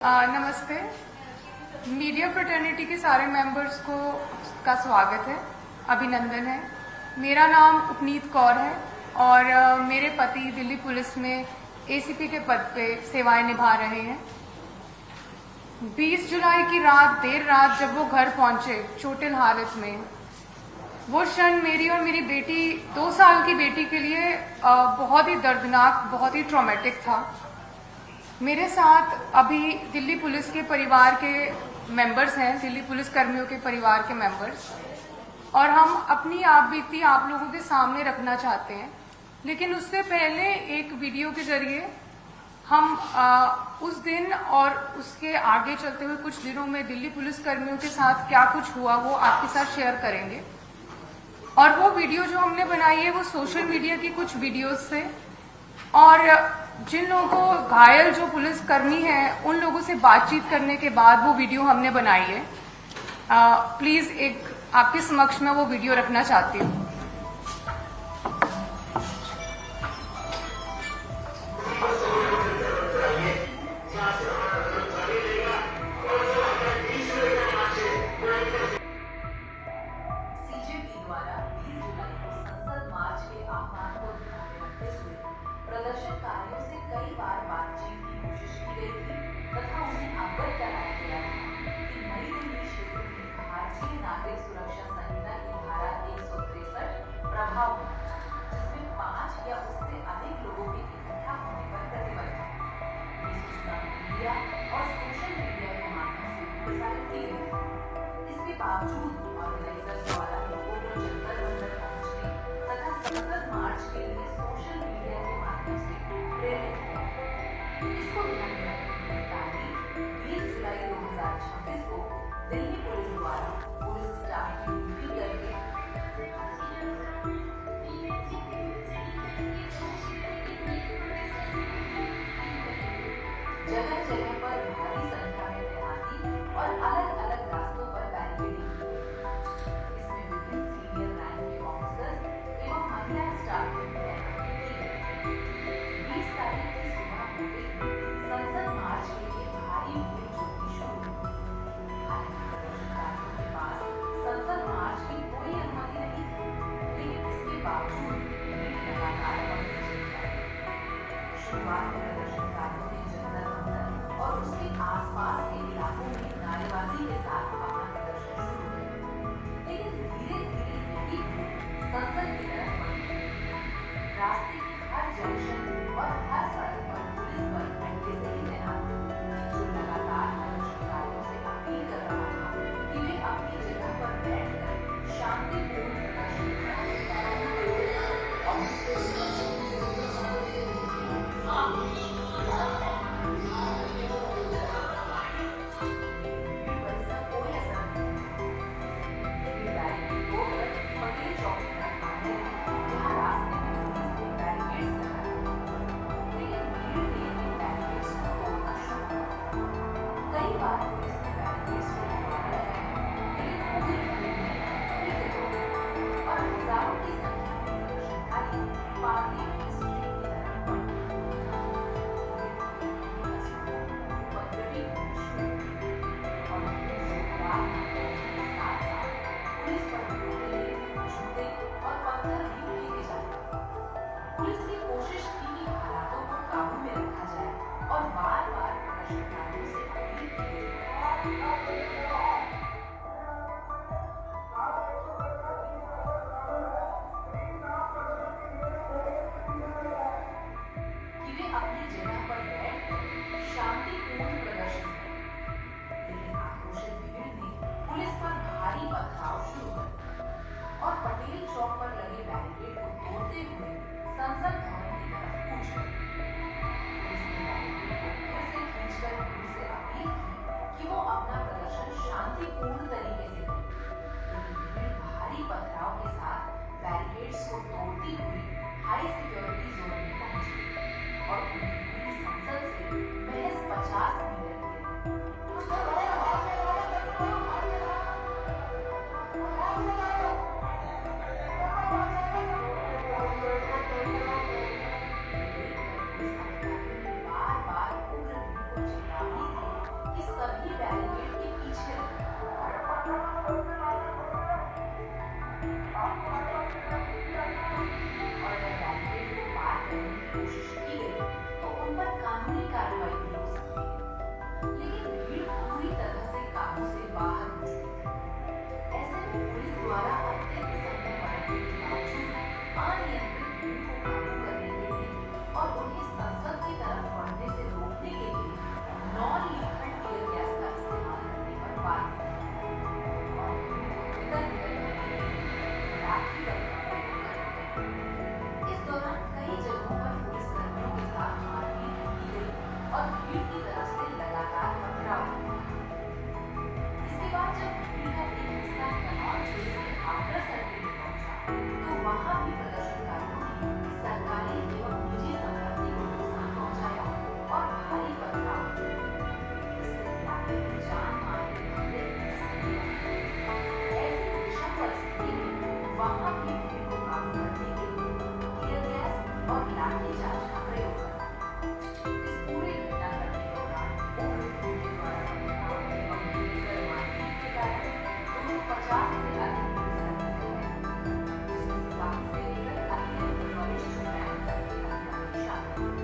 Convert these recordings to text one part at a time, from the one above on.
नमस्ते। Media fraternity के सारे मेंबर्स को का स्वागत है, अभिनंदन है। मेरा नाम उपनीत कौर है और मेरे पति दिल्ली पुलिस में एसीपी के पद पे सेवाएं निभा रहे हैं। 20 जुलाई की रात देर रात जब वो घर पहुंचे चोटिल हालत में, वो क्षण मेरी और मेरी बेटी 2 साल की बेटी के लिए बहुत ही दर्दनाक, बहुत ही ट्रॉमेटिक था। मेरे साथ अभी दिल्ली पुलिस के परिवार के मेंबर्स हैं, दिल्ली पुलिस कर्मियों के परिवार के मेंबर्स, और हम अपनी आप बीती आप लोगों के सामने रखना चाहते हैं। लेकिन उससे पहले एक वीडियो के जरिए हम उस दिन और उसके आगे चलते हुए कुछ दिनों में दिल्ली पुलिस कर्मियों के साथ क्या कुछ हुआ वो आपके साथ शेयर करेंगे। और वो वीडियो जो हमने बनाई है वो सोशल मीडिया की कुछ वीडियोस से, और जिन लोगों को घायल जो पुलिस कर्मी हैं उन लोगों से बातचीत करने के बाद वो वीडियो हमने बनाई है। प्लीज एक आपके समक्ष में वो वीडियो रखना चाहती हूँ। प्रदर्शनकारियों से कई बार बातचीत की कोशिश की गई थी तथा उन्हें अवगत कराया गया था कि नई दिल्ली क्षेत्र में भारतीय नागरिक सुरक्षा संहिता की धारा 163 प्रभाव में, जिसमें 5 या उससे अधिक लोगों के इकट्ठा होने पर प्रतिबंध है। ये सूचना मीडिया और सोशल मीडिया के माध्यम से प्रसारित की गई थी। इसके बावजूद ऑर्गेनाइजर द्वारा लोगों को जंतर मंतर पहुंचने तथा संसद मार्च के लिए सोशल मीडिया के माध्यम से प्रेरित किया। इसको ध्यान में रखते हुए तारीख 20 जुलाई 2026 को दिल्ली पुलिस द्वारा पुलिस स्टाफ की ड्यूटी करके जगह जगह पर भारी संख्या में तैनाती और अलग अलग रास्तों पर बैरिकेडिंग की गई। इसमें विभिन्न सीनियर रैंक के ऑफिसर्स एवं महिला स्टाफ की तैनाती की गई। 20 तारीख की सुबह होते ही संसद मार्च के लिए भारी भीड़ जुटनी शुरू हुई। हालांकि प्रदर्शनकारियों के पास संसद मार्च की कोई अनुमति नहीं थी, लेकिन इसके बावजूद भीड़ लगातार बढ़ती चली गई। शुरुआत में प्रदर्शनकारियों ने जंतर मंतर और उसके आसपास के इलाकों में नारेबाजी के साथ अपना प्रदर्शन शुरू किया, लेकिन धीरे धीरे यही भीड़ संसद की तरफ बढ़ी। रास्ते के हर जंक्शन और हर सड़क पर पुलिस बल पहले से ही तैनात थे, जो लगातार प्रदर्शनकारियों से अपील कर रहा था कि वे अपनी जगह पर बैठकर शांतिपूर्ण प्रदर्शन करें। पुलिस ने कोशिश की कि हालातों को काबू में रखा जाए और बार-बार प्रदर्शनकारियों से अपील की गई कोशिश की गई तो उन पर कानूनी कार्रवाई भी हो सकती है, लेकिन भीड़ पूरी तरह से काबू से बाहर हो चुकी है। ऐसे में पुलिस द्वारा अत्यंत संभव बरतने के बावजूद अनियंत्रित भीड़ को काबू करने के लिए और उन्हें संसद की तरफ बढ़ने से रोकने के लिए नॉन लीथल टीयर गैस का इस्तेमाल करने पर बाध्य किया और वितर करने के लिए लाठी बल का प्रयोग करना पड़ा। इस दौरान कई जगहों पर पुलिस कर्मियों के साथ मारपीट की गई और भीड़ की तरफ से लगातार पथराव हुआ। इसके बाद जब भीड़ का एक हिस्सा कनौज जेल से आफ्टर सर्किट में पहुंचा तो वहां भी प्रदर्शनकारियों ने सरकारी एवं निजी संपत्ति को नुकसान पहुंचाया और भारी पथराव किया। इससे इलाके में जान-माल के खतरे की स्थिति बन गई। ऐसी विषम परिस्थिति में वहां भी भीड़ को काबू करने के लिए टीयर गैस और लाठीचार्ज का प्रयोग करा। इस पूरी घटनाक्रम के दौरान उग्र भीड़ के द्वारा पथराव एवं भीड़ मारपीट के कारण 250 से अधिक पुलिसकर्मी घायल हुए, जिसमें सिपाही से लेकर अत्यंत वरिष्ठ रैंक तक के अधिकारी शामिल थे।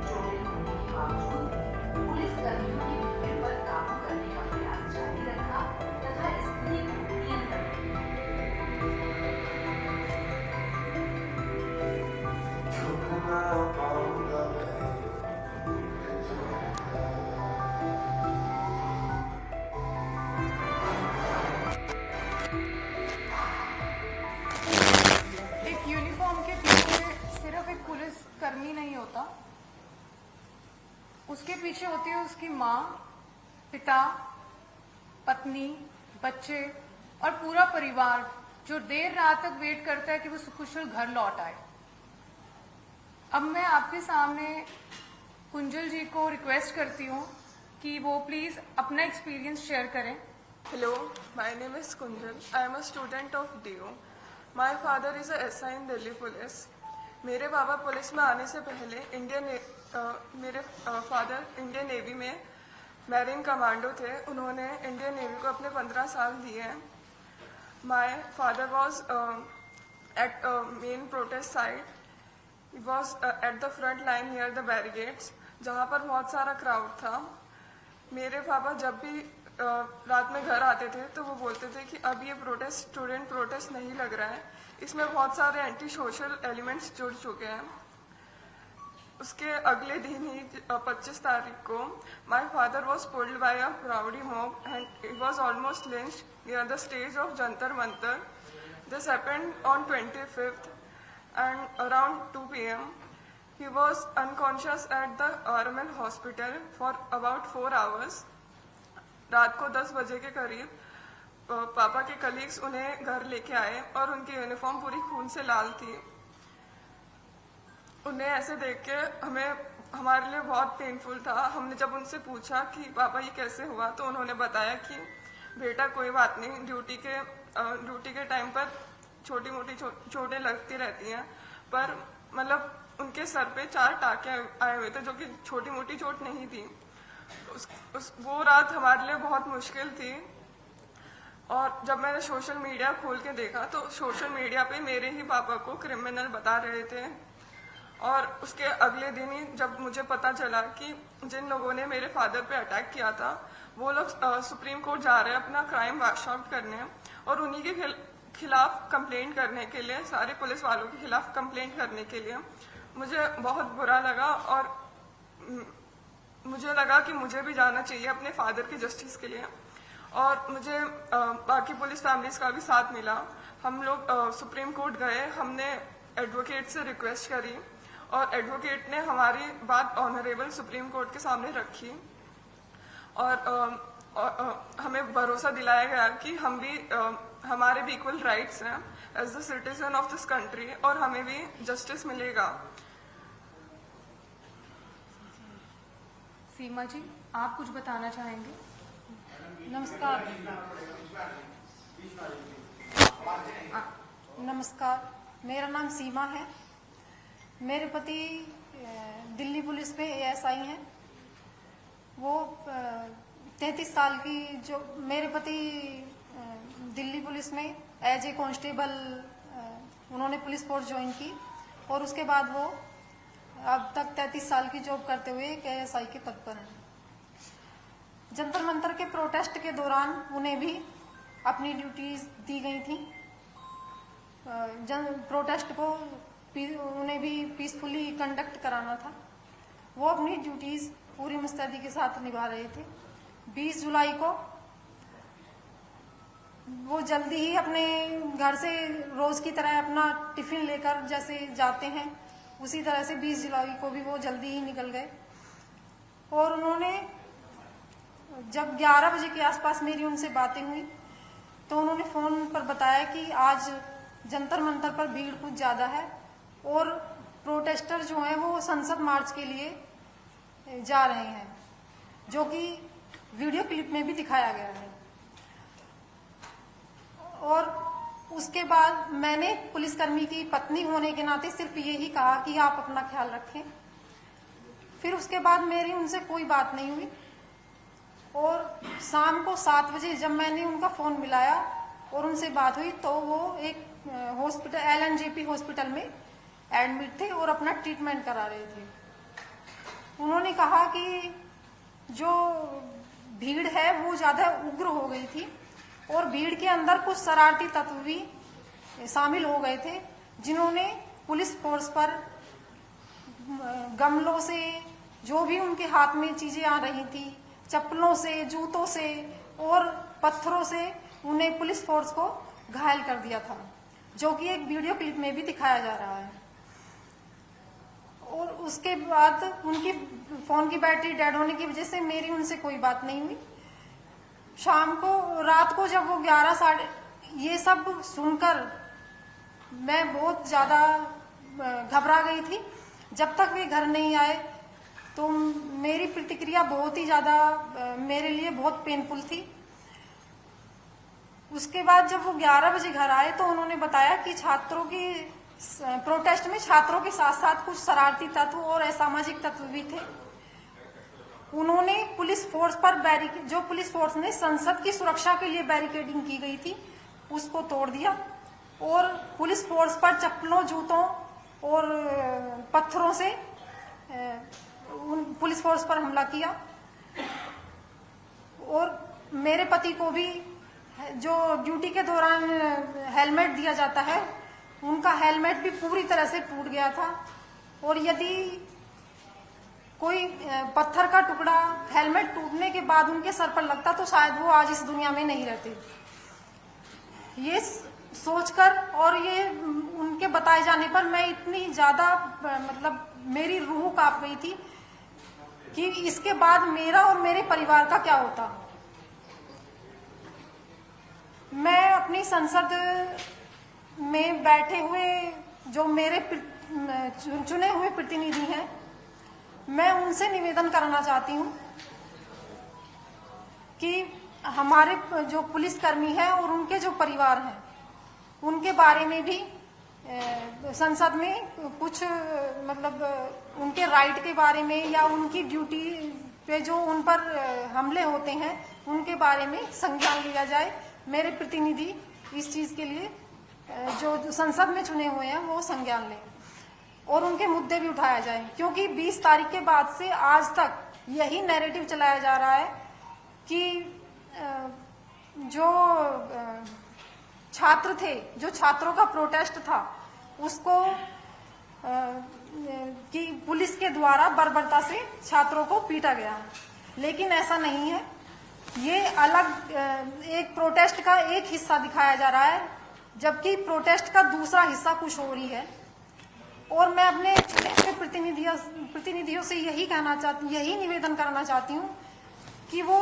चोटें होने के बावजूद पुलिस कर्मियों ने भीड़ पर काबू करने का प्रयास जारी रखा तथा स्थिति को नियंत्रण में लिया। एक यूनिफॉर्म के पीछे सिर्फ एक पुलिस कर्मी नहीं होता, उसके पीछे होती है उसकी माँ, पिता, पत्नी, बच्चे और पूरा परिवार जो देर रात तक वेट करता है कि वो सुकुशल घर लौट आए। अब मैं आपके सामने कुंजल जी को रिक्वेस्ट करती हूँ कि वो प्लीज अपना एक्सपीरियंस शेयर करें। Hello, my name is Kunjal. I am a student of DU. My father is a SI in Delhi Police. मेरे पापा पुलिस में आने से पहले मेरे फादर इंडियन नेवी में मैरीन कमांडो थे। उन्होंने इंडियन नेवी को अपने 15 साल दिए हैं। My father was at main protest site. He was at the front line near the barricades, जहाँ पर बहुत सारा क्राउड था। मेरे पापा जब भी रात में घर आते थे तो वो बोलते थे कि अब ये प्रोटेस्ट स्टूडेंट प्रोटेस्ट नहीं लग रहा है, इसमें बहुत सारे एंटी सोशल एलिमेंट्स जुड़ चुके हैं। उसके अगले दिन ही 25 तारीख को my father was pulled bye a rowdy mob and he was almost lynched near the stage of Jantar Mantar. This happened on 25th and around 2 p.m. he was unconscious at the RML hospital for about 4 hours. रात को 10 बजे के करीब पापा के colleagues उन्हें घर लेके आए और उनकी यूनिफॉर्म पूरी खून से लाल थी। उन्हें ऐसे देख के हमारे लिए बहुत पेनफुल था। हमने जब उनसे पूछा कि पापा ये कैसे हुआ तो उन्होंने बताया कि बेटा कोई बात नहीं, ड्यूटी के टाइम पर छोटी मोटी चोटें लगती रहती हैं, पर मतलब उनके सर पे 4 टाके आए हुए थे जो कि छोटी मोटी चोट नहीं थी। वो रात हमारे लिए बहुत मुश्किल थी। और जब मैंने सोशल मीडिया खोल के देखा तो सोशल मीडिया पे मेरे ही पापा को क्रिमिनल बता रहे थे। और उसके अगले दिन ही जब मुझे पता चला कि जिन लोगों ने मेरे फादर पे अटैक किया था वो लोग सुप्रीम कोर्ट जा रहे हैं अपना क्राइम वॉश आउट करने और उन्हीं के खिलाफ कंप्लेंट करने के लिए, सारे पुलिस वालों के खिलाफ कंप्लेंट करने के लिए, मुझे बहुत बुरा लगा। और मुझे लगा कि मुझे भी जाना चाहिए अपने फादर की जस्टिस के लिए। और मुझे बाकी पुलिस फैमिलीज का भी साथ मिला। हम लोग सुप्रीम कोर्ट गए, हमने एडवोकेट से रिक्वेस्ट करी और एडवोकेट ने हमारी बात ऑनरेबल सुप्रीम कोर्ट के सामने रखी और हमें भरोसा दिलाया गया कि हमारे भी इक्वल राइट्स हैं as the citizen of this country और हमें भी जस्टिस मिलेगा। सीमा जी, आप कुछ बताना चाहेंगे? नमस्कार, मेरा नाम सीमा है। मेरे पति दिल्ली पुलिस में ASI हैं। वो 33 साल की जो मेरे पति दिल्ली पुलिस में एज ए कांस्टेबल उन्होंने पुलिस फोर्स ज्वाइन की और उसके बाद वो अब तक 33 साल की जॉब करते हुए एक ASI के पद पर हैं। जंतर मंतर के प्रोटेस्ट के दौरान उन्हें भी अपनी ड्यूटीज दी गई थी। प्रोटेस्ट को उन्हें भी पीसफुली कंडक्ट कराना था। वो अपनी ड्यूटीज पूरी मुस्तैदी के साथ निभा रहे थे। 20 जुलाई को वो जल्दी ही अपने घर से रोज की तरह अपना टिफिन लेकर जैसे जाते हैं उसी तरह से 20 जुलाई को भी वो जल्दी ही निकल गए और उन्होंने जब 11 बजे के आसपास मेरी उनसे बातें हुई तो उन्होंने फोन पर बताया कि आज जंतर मंतर पर भीड़ कुछ ज्यादा है और प्रोटेस्टर जो हैं वो संसद मार्च के लिए जा रहे हैं, जो कि वीडियो क्लिप में भी दिखाया गया है। और उसके बाद मैंने पुलिसकर्मी की पत्नी होने के नाते सिर्फ यही कहा कि आप अपना ख्याल रखें। फिर उसके बाद मेरी उनसे कोई बात नहीं हुई और शाम को 7 बजे जब मैंने उनका फोन मिलाया और उनसे बात हुई तो वो एक हॉस्पिटल LNJP हॉस्पिटल में एडमिट थे और अपना ट्रीटमेंट करा रहे थे। उन्होंने कहा कि जो भीड़ है वो ज्यादा उग्र हो गई थी और भीड़ के अंदर कुछ शरारती तत्व भी शामिल हो गए थे, जिन्होंने पुलिस फोर्स पर गमलों से, जो भी उनके हाथ में चीजें आ रही थी, चप्पलों से, जूतों से और पत्थरों से उन्हें पुलिस फोर्स को घायल कर दिया था, जो कि एक वीडियो क्लिप में भी दिखाया जा रहा है। और उसके बाद उनकी फोन की बैटरी डेड होने की वजह से मेरी उनसे कोई बात नहीं हुई। शाम को, रात को जब वो 11 साढ़े, ये सब सुनकर मैं बहुत ज्यादा घबरा गई थी। जब तक वे घर नहीं आए तो मेरी प्रतिक्रिया बहुत ही ज्यादा मेरे लिए बहुत पेनफुल थी। उसके बाद जब वो 11 बजे घर आए तो उन्होंने बताया कि छात्रों की प्रोटेस्ट में छात्रों के साथ साथ कुछ शरारती तत्व और असामाजिक तत्व भी थे। उन्होंने पुलिस फोर्स पर जो पुलिस फोर्स ने संसद की सुरक्षा के लिए बैरिकेडिंग की गई थी उसको तोड़ दिया और पुलिस फोर्स पर चप्पलों, जूतों और पत्थरों से पुलिस फोर्स पर हमला किया। और मेरे पति को भी जो ड्यूटी के दौरान हेलमेट दिया जाता है, उनका हेलमेट भी पूरी तरह से टूट गया था और यदि कोई पत्थर का टुकड़ा हेलमेट टूटने के बाद उनके सर पर लगता तो शायद वो आज इस दुनिया में नहीं रहते। ये सोचकर और ये उनके बताए जाने पर मैं इतनी ज्यादा मतलब मेरी रूह कांप गई थी कि इसके बाद मेरा और मेरे परिवार का क्या होता। मैं अपनी संसद में बैठे हुए जो मेरे चुने हुए प्रतिनिधि हैं, मैं उनसे निवेदन करना चाहती हूं कि हमारे जो पुलिसकर्मी हैं और उनके जो परिवार हैं उनके बारे में भी संसद में कुछ मतलब उनके राइट के बारे में या उनकी ड्यूटी पे जो उन पर हमले होते हैं उनके बारे में संज्ञान लिया जाए। मेरे प्रतिनिधि इस चीज के लिए जो संसद में चुने हुए हैं वो संज्ञान लें और उनके मुद्दे भी उठाया जाए, क्योंकि 20 तारीख के बाद से आज तक यही नैरेटिव चलाया जा रहा है कि जो छात्र थे, जो छात्रों का प्रोटेस्ट था, उसको कि पुलिस के द्वारा बर्बरता से छात्रों को पीटा गया। लेकिन ऐसा नहीं है, ये अलग एक प्रोटेस्ट का एक हिस्सा दिखाया जा रहा है, जबकि प्रोटेस्ट का दूसरा हिस्सा कुछ और ही है। और मैं अपने प्रतिनिधियों से यही कहना चाहती, यही निवेदन करना चाहती हूँ कि वो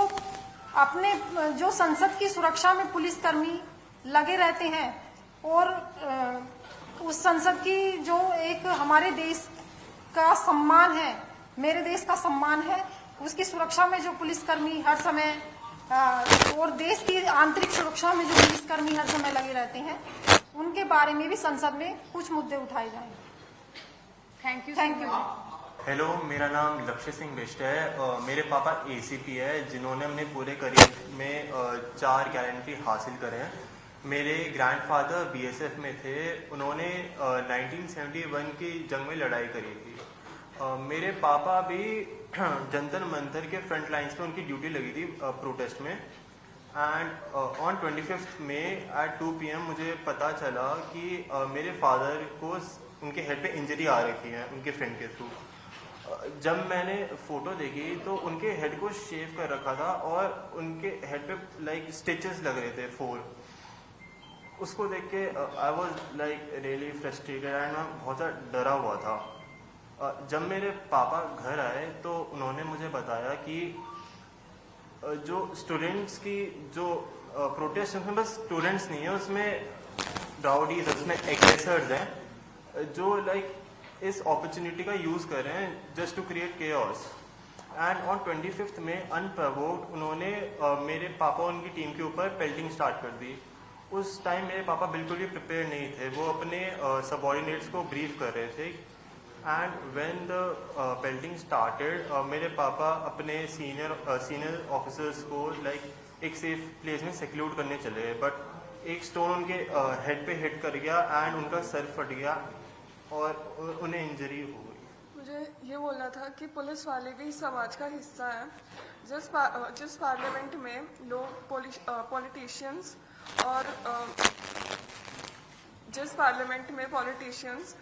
अपने जो संसद की सुरक्षा में पुलिसकर्मी लगे रहते हैं और उस संसद की जो एक हमारे देश का सम्मान है, मेरे देश का सम्मान है, उसकी सुरक्षा में जो पुलिसकर्मी हर समय और देश की आंतरिक सुरक्षा में जो पुलिसकर्मी हर समय लगे रहते हैं, उनके बारे में भी संसद में कुछ मुद्दे उठाए जाएं। Thank you. Thank you. Hello, मेरा नाम लक्ष्य सिंह बिष्ट है। मेरे पापा एसीपी है, जिन्होंने अपने पूरे करियर में 4 गैरेंटी हासिल करे हैं। मेरे ग्रैंडफादर बीएसएफ में थे। उन्होंने 1971 की जंग में लड़ाई करी थी। मेरे पापा भी जंतर मंतर के फ्रंट लाइन्स पे उनकी ड्यूटी लगी थी प्रोटेस्ट में। And on 25 May at 2 PM मुझे पता चला कि मेरे फादर को उनके हेड पे इंजरी आ रखी है उनके फ्रेंड के थ्रू। जब मैंने फोटो देखी तो उनके हेड को शेव कर रखा था और उनके हेड पे लाइक स्टिचेस लग रहे थे 4। उसको देख के I was like really frustrated and मैं बहुत ज़्यादा डरा हुआ था। जब मेरे पापा घर आए तो उन्होंने मुझे बताया कि जो स्टूडेंट्स की जो प्रोटेस्ट उसमें बस स्टूडेंट्स नहीं है, उसमें राउडीज, उसमें एग्रेसर्स हैं जो लाइक इस अपॉर्चुनिटी का यूज़ कर रहे हैं just to create chaos. And on 25 में अनप्रोवोक्ड उन्होंने मेरे पापा उनकी टीम के ऊपर पेल्टिंग स्टार्ट कर दी। उस टाइम मेरे पापा बिल्कुल भी प्रिपेयर नहीं थे। वो अपने सबऑर्डिनेट्स को ब्रीफ कर रहे थे। And when the pelting started मेरे पापा अपने सीनियर ऑफिसर्स को लाइक एक सेफ प्लेस में सिक्योर करने चले, बट एक स्टोन उनके हेड पे हिट कर गया एंड उनका सर फट गया और उन्हें इंजरी हो गई। मुझे ये बोलना था कि पुलिस वाले भी समाज का हिस्सा है। जिस पार्लियामेंट में लोग पॉलिटिशियंस और जिस पार्लियामेंट में पॉलिटिशियंस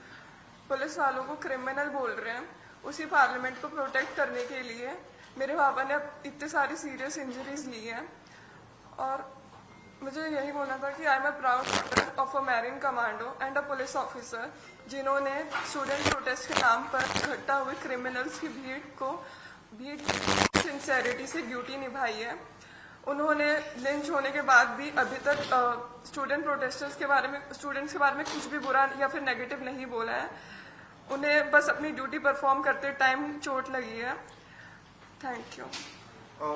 पुलिस वालों को क्रिमिनल बोल रहे हैं, उसी पार्लियामेंट को प्रोटेक्ट करने के लिए मेरे पापा ने इतनी सारी सीरियस इंजरीज ली हैं। और मुझे यही बोलना था कि I am a proud daughter of a marine commando and a police officer, जिन्होंने स्टूडेंट प्रोटेस्ट के नाम पर इकट्ठा हुए क्रिमिनल्स की भीड़ सिंसेरिटी से ड्यूटी निभाई है। उन्होंने लिंच होने के बाद भी अभी तक स्टूडेंट्स के बारे में कुछ भी बुरा या फिर नेगेटिव नहीं बोला है। उन्हें बस अपनी ड्यूटी परफॉर्म करते टाइम चोट लगी है। Thank you.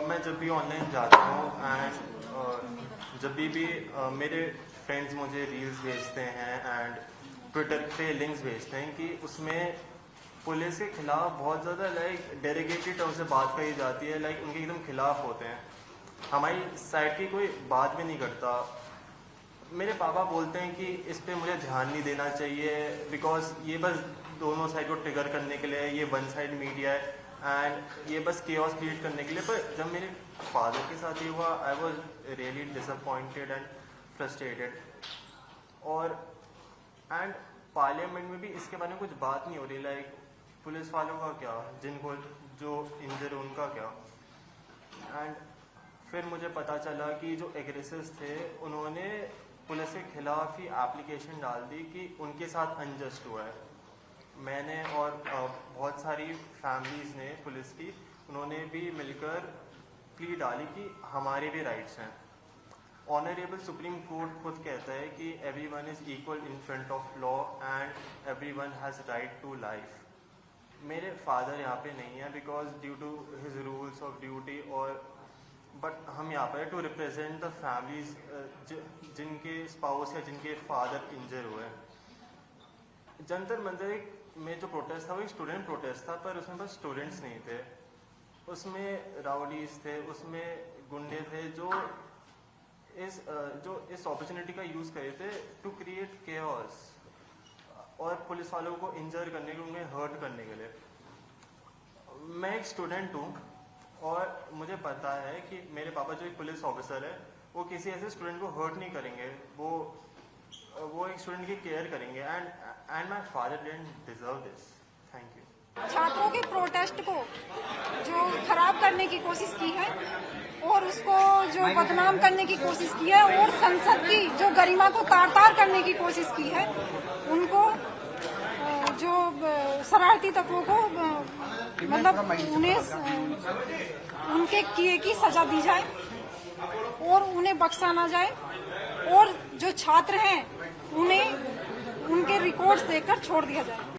मैं जब भी ऑनलाइन जाता हूँ एंड जब भी मेरे फ्रेंड्स मुझे रील्स भेजते हैं एंड ट्विटर पे लिंक्स भेजते हैं कि उसमें पुलिस के खिलाफ बहुत ज़्यादा लाइक डेरिगेटेड टर्म से बात कही जाती है, लाइक उनके एकदम खिलाफ होते हैं। हमारी साइड की कोई बात भी नहीं करता। मेरे पापा बोलते हैं कि इस पे मुझे ध्यान नहीं देना चाहिए बिकॉज ये बस दोनों साइड को ट्रिगर करने के लिए, ये वन साइड मीडिया है एंड ये बस केओस क्रिएट करने के लिए। पर जब मेरे फादर के साथ ये हुआ I was really disappointed and frustrated. और एंड पार्लियामेंट में भी इसके बारे में कुछ बात नहीं हो रही, लाइक पुलिस वालों का क्या, जिनको जो इंजर उनका क्या। एंड फिर मुझे पता चला कि जो एग्रेसर्स थे उन्होंने पुलिस के खिलाफ ही एप्लीकेशन डाल दी कि उनके साथ अनजस्ट हुआ है। मैंने और बहुत सारी फैमिलीज़ ने पुलिस की उन्होंने भी मिलकर प्ली डाली कि हमारे भी राइट्स हैं। ऑनरेबल सुप्रीम कोर्ट खुद कहता है कि everyone is equal in front of law and everyone has right to life. मेरे फादर यहाँ पे नहीं है because due to his rules of duty, और बट हम यहाँ पर टू रिप्रेजेंट द फैमिलीज जिनके स्पाउस या जिनके फादर इंजर हुए। जंतर मंतर में जो प्रोटेस्ट था वो एक स्टूडेंट प्रोटेस्ट था, पर उसमें बस स्टूडेंट्स नहीं थे, उसमें राउडीज थे, उसमें गुंडे थे जो इस अपॉर्चुनिटी का यूज़ करे थे टू क्रिएट केओस और पुलिस वालों को इंजर करने के लिए, उन्हें हर्ट करने के लिए। मैं एक स्टूडेंट हूँ और मुझे पता है कि मेरे पापा जो एक पुलिस ऑफिसर है वो किसी ऐसे स्टूडेंट को हर्ट नहीं करेंगे, वो एक स्टूडेंट की केयर करेंगे and my father didn't deserve this. Thank you. छात्रों के प्रोटेस्ट को जो खराब करने की कोशिश की है और उसको जो बदनाम करने की कोशिश की है और संसद की जो गरिमा को तार-तार करने की कोशिश की है, उनको जो शरारती तत्वों को मतलब उन्हें उनके किए की सजा दी जाए और उन्हें बख्शा ना जाए, और जो छात्र हैं उन्हें उनके रिकॉर्ड्स देकर छोड़ दिया जाए।